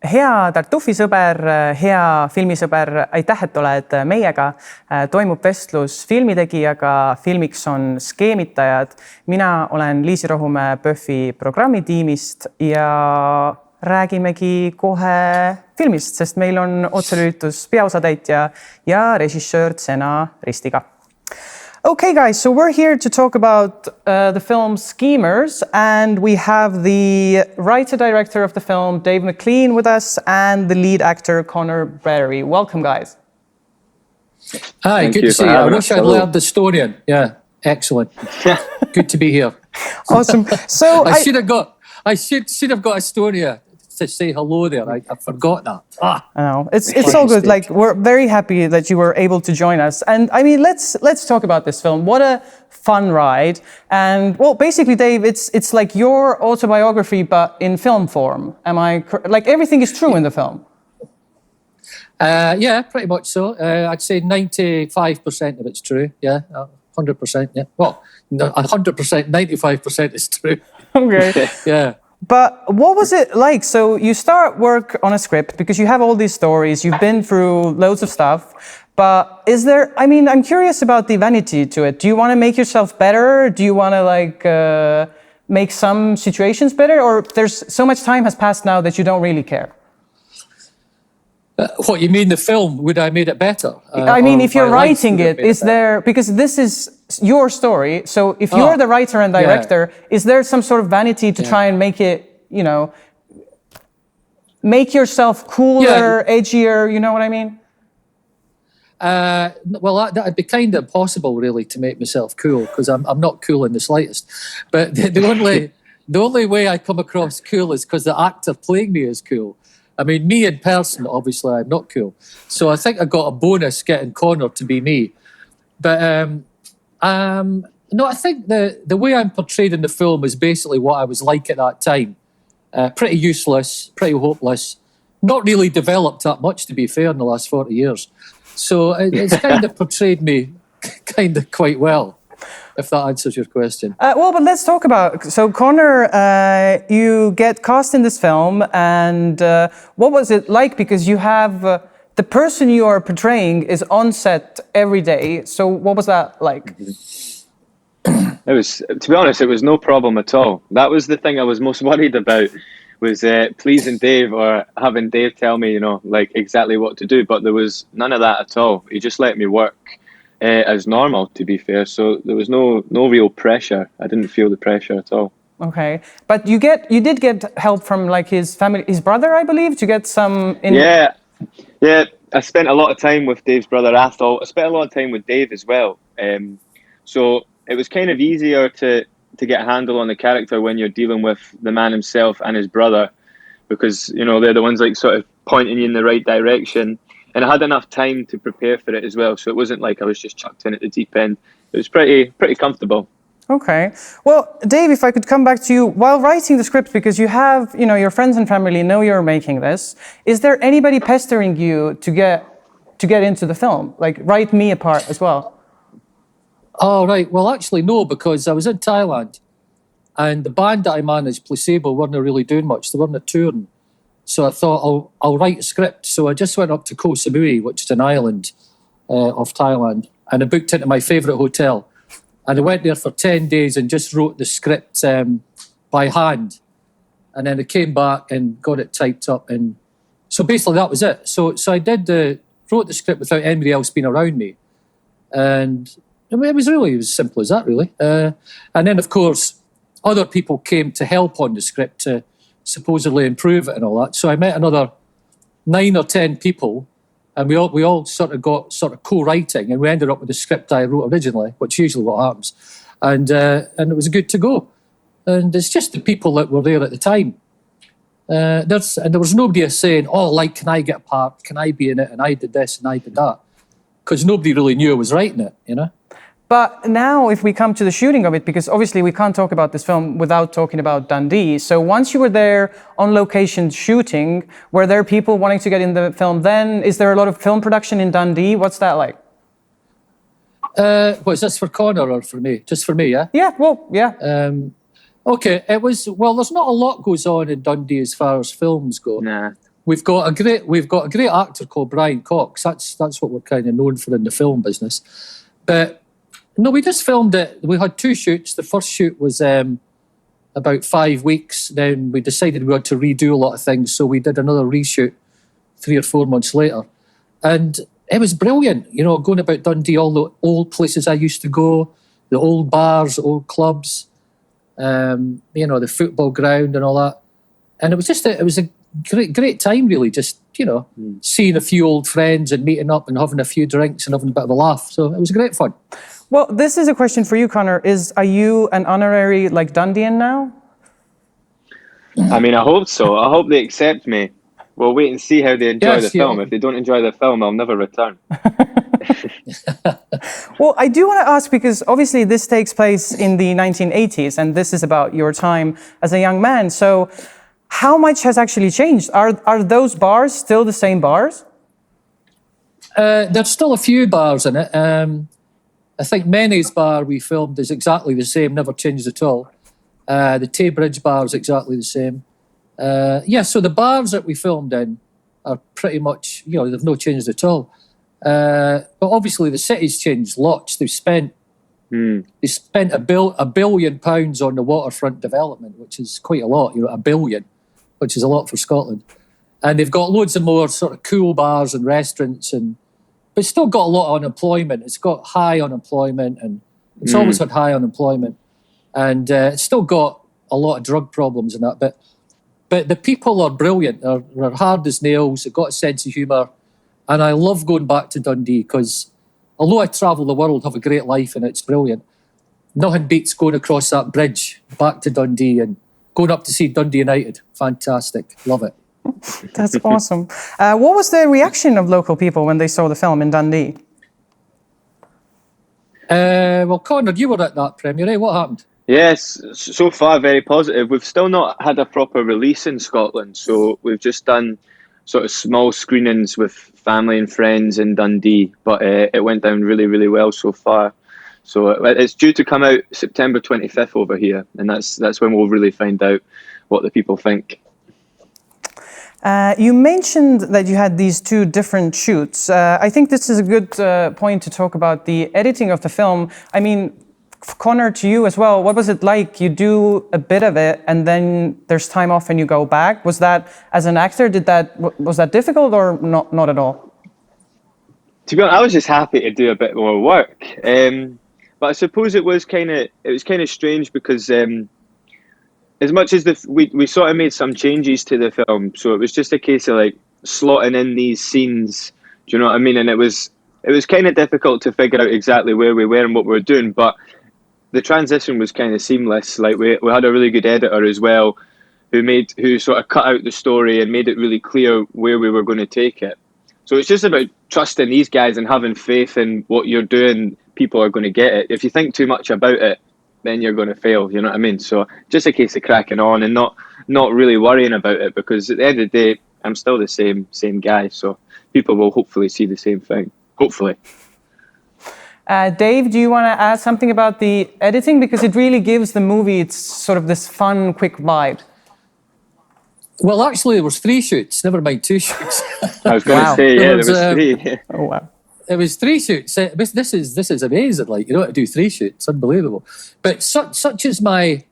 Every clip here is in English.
Hea Tartuffi sõber, hea filmisõber, aitäh, et oled meiega. Toimub vestlus filmitegijaga, filmiks on Skeemitajad. Mina olen Liisi Rohumäe PÖFFi programmitiimist ja räägimegi kohe filmist, sest meil on otselülitus peaosatäitja ja režissöör Tsena Ristiga. Okay, guys, so we're here to talk about the film Schemers, and we have the writer-director of the film, Dave McIean, with us, and the lead actor, Conor Berry. Welcome, guys. Hi, good to see you. I wish I'd learned Estonian. Yeah, excellent. Good to be here. Awesome. So I should have got Estonia to say hello there. I forgot that. I know. It's all good. Like, we're very happy that you were able to join us. And I mean, let's talk about this film. What a fun ride. And well, basically, Dave, it's like your autobiography, but in film form. Am I like everything is true in the film? Yeah, pretty much so. I'd say 95% of it's true. Yeah, 100%. Yeah. Well, 100%, 95% is true. Okay. Yeah. But what was it like? So you start work on a script because you have all these stories, you've been through loads of stuff, but is there, I mean, I'm curious about the vanity to it. Do you want to make yourself better? Do you want to like make some situations better? Or there's so much time has passed now that you don't really care? What, you mean the film? Would I made it better? I mean, if you're writing it, is there, because this is your story, so if you're the writer and director, is there some sort of vanity to try and make it, you know, make yourself cooler, edgier, you know what I mean? Well, that'd be kind of impossible, really, to make myself cool, because I'm not cool in the slightest. But the only way I come across cool is because the actor playing me is cool. I mean, me in person, obviously, I'm not cool. So I think I got a bonus getting Conor to be me. But no, I think the way I'm portrayed in the film is basically what I was like at that time. Pretty useless, pretty hopeless. Not really developed that much, to be fair, in the last 40 years. So it's kind of portrayed me kind of quite well, if that answers your question. Well, but let's talk about, so Conor, you get cast in this film, and what was it like? Because you have, the person you are portraying is on set every day. So what was that like? It was, to be honest, it was no problem at all. That was the thing I was most worried about, was pleasing Dave or having Dave tell me, you know, like exactly what to do. But there was none of that at all. He just let me work as normal, to be fair. So there was no real pressure. I didn't feel the pressure at all. Okay, but you did get help from like his family, his brother, I believe, to get some. Yeah. I spent a lot of time with Dave's brother Athol. I spent a lot of time with Dave as well. So it was kind of easier to get a handle on the character when you're dealing with the man himself and his brother, because you know they're the ones like sort of pointing you in the right direction. And I had enough time to prepare for it as well, so it wasn't like I was just chucked in at the deep end. It was pretty comfortable. Okay. Well, Dave, if I could come back to you, while writing the script, because you have, you know, your friends and family know you're making this, is there anybody pestering you to get into the film? Like, write me a part as well? Oh, right. Well, actually, no, because I was in Thailand, and the band that I managed, Placebo, weren't really doing much. They weren't touring. So I thought, I'll write a script. So I just went up to Koh Samui, which is an island of Thailand, and I booked into my favourite hotel. And I went there for 10 days and just wrote the script by hand. And then I came back and got it typed up. And so basically that was it. So I wrote the script without anybody else being around me. And I mean, it was really as simple as that, really. And then, of course, other people came to help on the script to supposedly improve it and all that. So I met another 9 or 10 people, and we all sort of got co-writing, and we ended up with the script I wrote originally, which is usually what happens. And it was good to go. And it's just the people that were there at the time. And there was nobody saying, oh, like, can I get a part? Can I be in it? And I did this and I did that. Because nobody really knew I was writing it, you know? But now if we come to the shooting of it, because obviously we can't talk about this film without talking about Dundee. So once you were there on location shooting, were there people wanting to get in the film then? Is there a lot of film production in Dundee? What's that like? Was this for Conor or for me? Just for me, yeah? Yeah, well, yeah. Okay, it was, well, there's not a lot goes on in Dundee as far as films go. Nah. we've got a great actor called Brian Cox. That's what we're kind of known for in the film business. But no, we just filmed it. We had 2 shoots. The first shoot was about 5 weeks. Then we decided we had to redo a lot of things, so we did another reshoot 3 or 4 months later, and it was brilliant. You know, going about Dundee, all the old places I used to go, the old bars, the old clubs, you know, the football ground and all that. And it was a great time, really. Just, you know, seeing a few old friends and meeting up and having a few drinks and having a bit of a laugh. So it was great fun. Well, this is a question for you, Conor. Are you an honorary like Dundean now? I mean, I hope so. I hope they accept me. We'll wait and see how they enjoy the film. If they don't enjoy the film, I'll never return. Well, I do want to ask, because obviously this takes place in the 1980s, and this is about your time as a young man. So how much has actually changed? Are those bars still the same bars? There's still a few bars in it. I think Meny's bar we filmed is exactly the same, never changed at all. The Tay Bridge bar is exactly the same. So the bars that we filmed in are pretty much, you know, they've no changed at all. But obviously the city's changed lots. They've spent £1 billion on the waterfront development, which is quite a lot, you know, £1 billion, which is a lot for Scotland. And they've got loads of more sort of cool bars and restaurants, but it's still got a lot of unemployment. It's got high unemployment, and it's always had high unemployment. And it's still got a lot of drug problems and that. But the people are brilliant. They're hard as nails. They've got a sense of humour. And I love going back to Dundee because although I travel the world, have a great life, and it's brilliant, nothing beats going across that bridge back to Dundee and going up to see Dundee United. Fantastic. Love it. That's awesome. What was the reaction of local people when they saw the film in Dundee? Well, Conor, you were at that premiere, eh? What happened? Yes, so far very positive. We've still not had a proper release in Scotland, so we've just done sort of small screenings with family and friends in Dundee, but it went down really, really well so far. So it's due to come out September 25th over here, and that's when we'll really find out what the people think. You mentioned that you had these 2 different shoots. I think this is a good point to talk about the editing of the film. I mean, Conor, to you as well, what was it like? You do a bit of it and then there's time off and you go back. Was that, as an actor, was that difficult or not at all? To be honest, I was just happy to do a bit more work. But I suppose it was kind of strange because as much as we sort of made some changes to the film, so it was just a case of like slotting in these scenes. Do you know what I mean? And it was kind of difficult to figure out exactly where we were and what we were doing, but the transition was kind of seamless. Like we had a really good editor as well, who sort of cut out the story and made it really clear where we were going to take it. So it's just about trusting these guys and having faith in what you're doing. People are going to get it. If you think too much about it, then you're going to fail. You know what I mean? So just a case of cracking on and not really worrying about it, because at the end of the day, I'm still the same guy. So people will hopefully see the same thing. Hopefully. Dave, do you want to add something about the editing? Because it really gives the movie its sort of this fun, quick vibe. Well, actually, there was 3 shoots. Never mind 2 shoots. I was going to say, there was 3. Oh wow! It was 3 shoots. This is amazing. Like, you know, to do 3 shoots, unbelievable. But such is I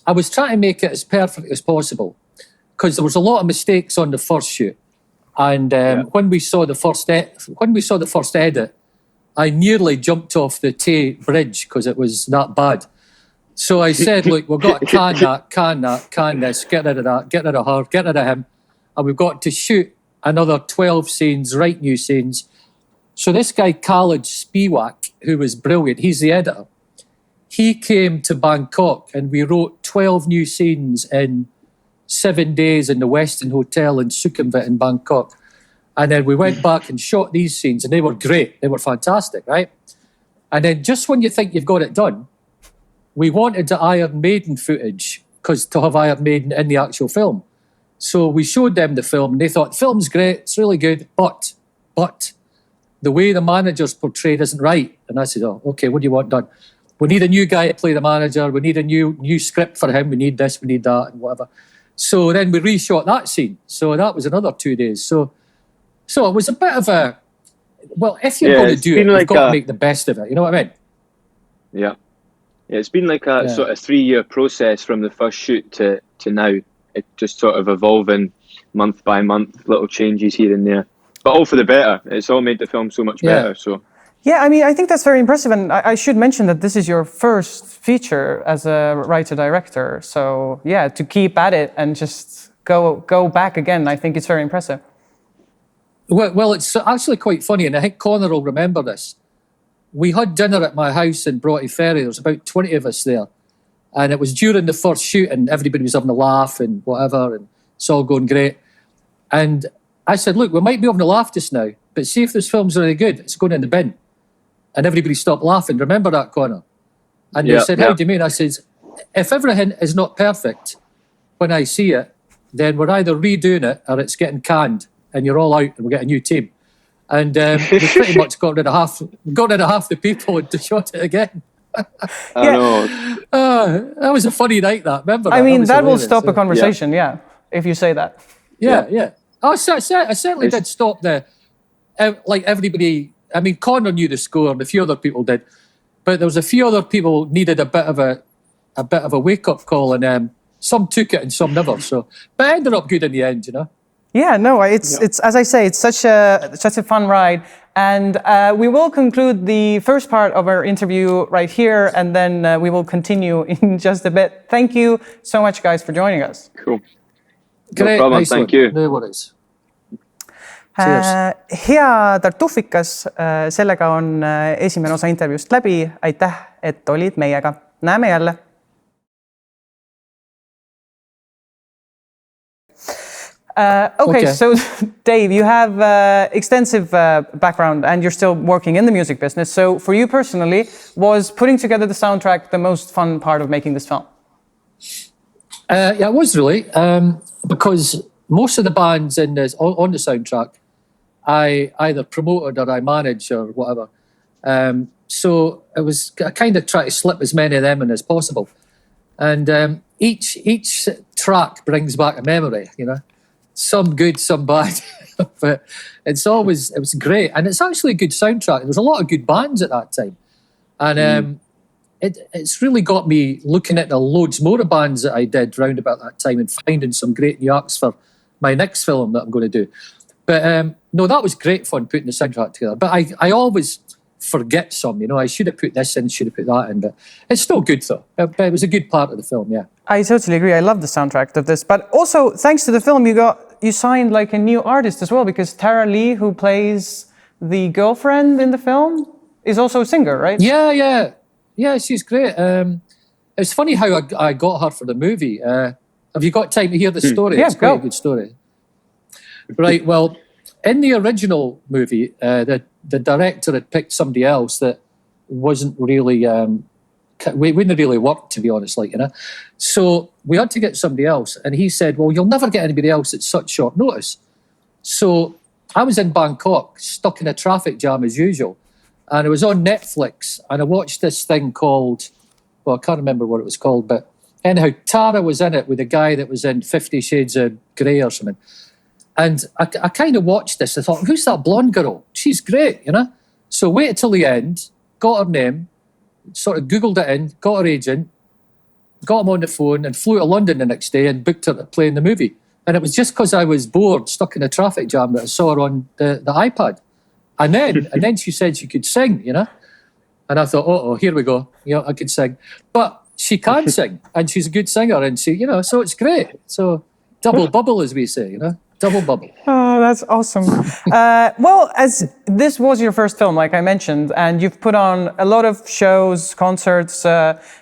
was trying to make it as perfect as possible because there was a lot of mistakes on the first shoot, and when we saw the first edit, I nearly jumped off the Tay Bridge because it was that bad. So I said, look, we've got to can this, get rid of that, get rid of her, get rid of him. And we've got to shoot another 12 scenes, write new scenes. So this guy, Khalid Spiewak, who was brilliant, he's the editor. He came to Bangkok and we wrote 12 new scenes in 7 days in the Westin Hotel in Sukhumvit in Bangkok. And then we went back and shot these scenes and they were great. They were fantastic, right? And then just when you think you've got it done, we wanted the Iron Maiden footage to have Iron Maiden in the actual film. So we showed them the film and they thought, the film's great, it's really good, but the way the manager's portrayed isn't right. And I said, oh, okay, what do you want done? We need a new guy to play the manager. We need a new script for him. We need this, we need that, and whatever. So then we reshot that scene. So that was another 2 days. So it was a bit of a, well, if you're going to do it, you've got to make the best of it. You know what I mean? Yeah. Yeah, it's been like a sort of 3-year process from the first shoot to now. It just sort of evolving month by month, little changes here and there. But all for the better. It's all made the film so much better. So. Yeah, I mean, I think that's very impressive. And I should mention that this is your first feature as a writer-director. So yeah, to keep at it and just go back again, I think it's very impressive. Well, it's actually quite funny, and I think Conor will remember this. We had dinner at my house in Broughty Ferry. There was about 20 of us there. And it was during the first shoot, and everybody was having a laugh and whatever, and it's all going great. And I said, look, we might be having a laugh just now, but see if this film's really good, it's going in the bin. And everybody stopped laughing. Remember that, Conor? And they said, how do you mean? I said, if everything is not perfect when I see it, then we're either redoing it or it's getting canned and you're all out and we get a new team. And we pretty much got rid of half the people and shot it again. I know. That was a funny night, that. Remember that? I mean, that will stop a conversation, if you say that. Yeah. I certainly did stop like everybody. I mean, Conor knew the score and a few other people did, but there was a few other people needed a bit of a wake-up call, and some took it and some never. So, but it ended up good in the end, you know. Yeah, no, it's as I say, it's such a fun ride, and we will conclude the first part of our interview right here, and then we will continue in just a bit. Thank you so much, guys, for joining us. Cool. Great, no problem, nice thank one. you. No worries. Hea Tartuffikas, sellega on esimene osa intervjuust läbi. Aitäh, et olid meiega. Näeme jälle. Okay, so Dave, you have extensive background and you're still working in the music business. So for you personally, was putting together the soundtrack the most fun part of making this film? Yeah, it was really, because most of the bands on the soundtrack, I either promoted or I managed or whatever. So it was kind of trying to slip as many of them in as possible. And each track brings back a memory, you know. Some good, some bad. But it was great. And it's actually a good soundtrack. There was a lot of good bands at that time. And it's really got me looking at the loads more of bands that I did round about that time and finding some great new acts for my next film that I'm going to do. But no, that was great fun putting the soundtrack together. But I always forget some, you know. I should have put this in, should have put that in. But it's still good, though. But it was a good part of the film, yeah. I totally agree. I love the soundtrack of this. But also, thanks to the film, you signed like a new artist as well, because Tara Lee, who plays the girlfriend in the film, is also a singer, right? Yeah, she's great. It's funny how I got her for the movie. Have you got time to hear the story? Yeah, it's quite a good story. Right, well, in the original movie, the director had picked somebody else that wasn't really, wouldn't really work, to be honest, like, you know. So we had to get somebody else, and he said, well, you'll never get anybody else at such short notice. So I was in Bangkok, stuck in a traffic jam as usual, and it was on Netflix, and I watched this thing called, well, I can't remember what it was called, but anyhow, Tara was in it with a guy that was in 50 Shades of Grey or something. And I kind of watched this. I thought, who's that blonde girl? She's great, you know? So waited till the end, got her name, sort of Googled it in, got her agent, got him on the phone and flew to London the next day and booked her to play in the movie. And it was just because I was bored, stuck in a traffic jam, that I saw her on the iPad. And then she said she could sing, you know? And I thought, oh, here we go. You know, I could sing. But she can sing, and she's a good singer, and she, you know, so it's great. So double bubble, as we say, you know? Double bubble. Oh, that's awesome. Well, as this was your first film, like I mentioned, and you've put on a lot of shows, concerts.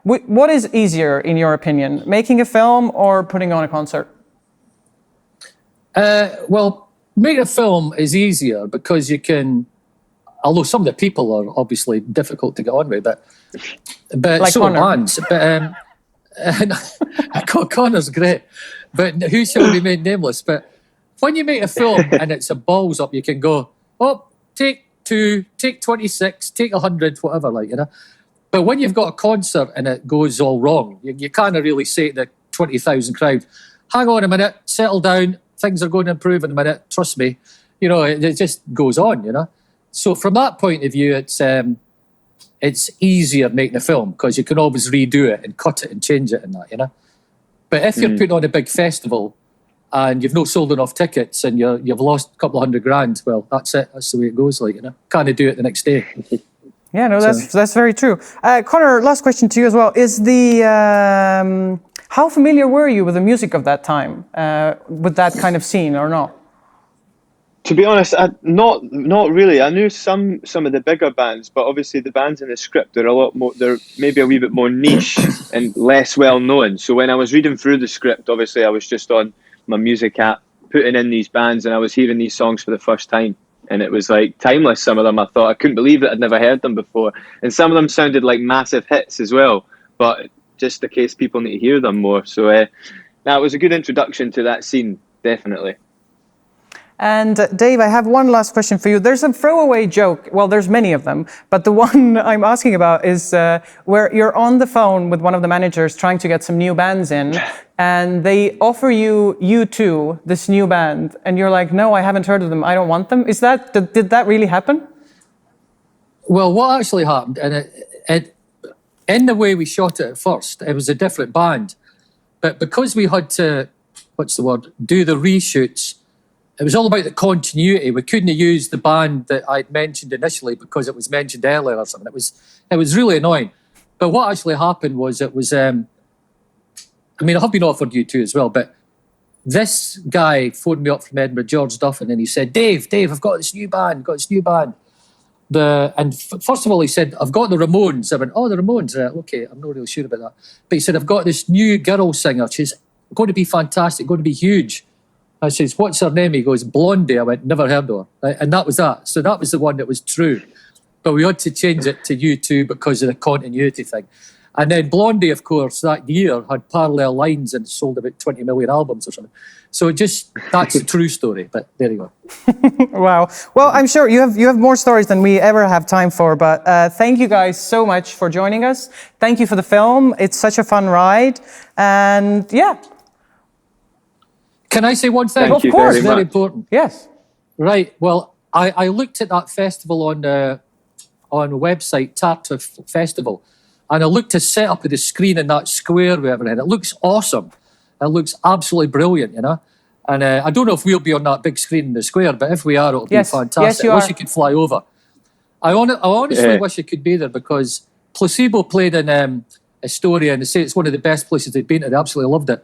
What is easier, in your opinion, making a film or putting on a concert? Well, making a film is easier because you can, although some of the people are obviously difficult to get on with, but like so are bands. But Conor's great, but who shall be made nameless? But when you make a film and it's a balls up, you can go, oh, take 2, take 26, take 100, whatever, like, you know. But when you've got a concert and it goes all wrong, you can't really say to the 20,000 crowd, hang on a minute, settle down, things are going to improve in a minute, trust me. You know, it just goes on, you know. So from that point of view, it's easier making a film because you can always redo it and cut it and change it and that, you know. But if you're putting on a big festival and you've not sold enough tickets and you've lost a couple of $100,000, well, that's it. That's the way it goes, like, you know. Can't do it the next day. Yeah, no, that's very true. Conor, last question to you as well. Is the how familiar were you with the music of that time, with that kind of scene, or not? To be honest, not really. I knew some of the bigger bands, but obviously the bands in the script are a lot more. They're maybe a wee bit more niche and less well known. So when I was reading through the script, obviously I was just on my music app, putting in these bands, and I was hearing these songs for the first time. And it was like timeless, some of them. I thought, I couldn't believe it. I'd never heard them before. And some of them sounded like massive hits as well. But just in case people need to hear them more. So that was a good introduction to that scene, definitely. And Dave, I have one last question for you. There's a throwaway joke. Well, there's many of them. But the one I'm asking about is where you're on the phone with one of the managers trying to get some new bands in. And they offer you U2, this new band. And you're like, no, I haven't heard of them. I don't want them. Did that really happen? Well, what actually happened, and in the way we shot it at first, it was a different band. But because we had to, do the reshoots, it was all about the continuity. We couldn't use the band that I'd mentioned initially because it was mentioned earlier or something. It was really annoying. But what actually happened was I have been offered U2 as well, but this guy phoned me up from Edinburgh, George Duffin, and he said, Dave, I've got this new band, First of all, he said, I've got the Ramones. I went, oh, the Ramones, okay, I'm not really sure about that. But he said, I've got this new girl singer. She's going to be fantastic, going to be huge. I says, what's her name? He goes, Blondie. I went, never heard of her. And that was that. So that was the one that was true. But we had to change it to U2 because of the continuity thing. And then Blondie, of course, that year had Parallel Lines and sold about 20 million albums or something. So that's a true story, but there you go. Wow. Well, I'm sure you have more stories than we ever have time for, but thank you guys so much for joining us. Thank you for the film. It's such a fun ride. And yeah. Can I say one thing? Thank you of course. very Very much. important. Yes. Right. Well, I looked at that festival on the website, Tartuff Festival, and I looked to set up the screen in that square we ever had. It looks awesome. It looks absolutely brilliant, you know. And I don't know if we'll be on that big screen in the square, but if we are, it'll be fantastic. Yes, you I wish are. you could fly over. I honestly wish you could be there because Placebo played in Astoria, and they say it's one of the best places they've been to. They absolutely loved it.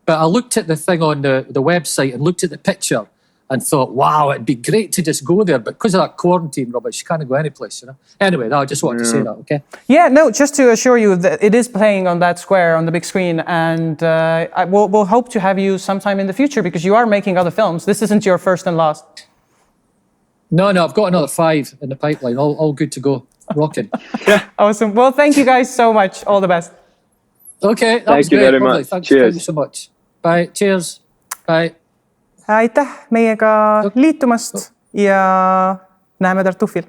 But I looked at the thing on the website and looked at the picture and thought, wow, it'd be great to just go there. But because of that quarantine rubbish, you can't go any place, you know. Anyway, I just wanted to say that, okay? Yeah, no, just to assure you that it is playing on that square on the big screen, and we'll hope to have you sometime in the future because you are making other films. This isn't your first and last. No, I've got another 5 in the pipeline, all good to go, rocking. Awesome. Well, thank you guys so much. All the best. Okay, that Thank was you great. very Lovely. much. Thank Cheers. you so much. Bye, cheers. Bye. Aitäh meiega liitumast ja näeme Tartuffil.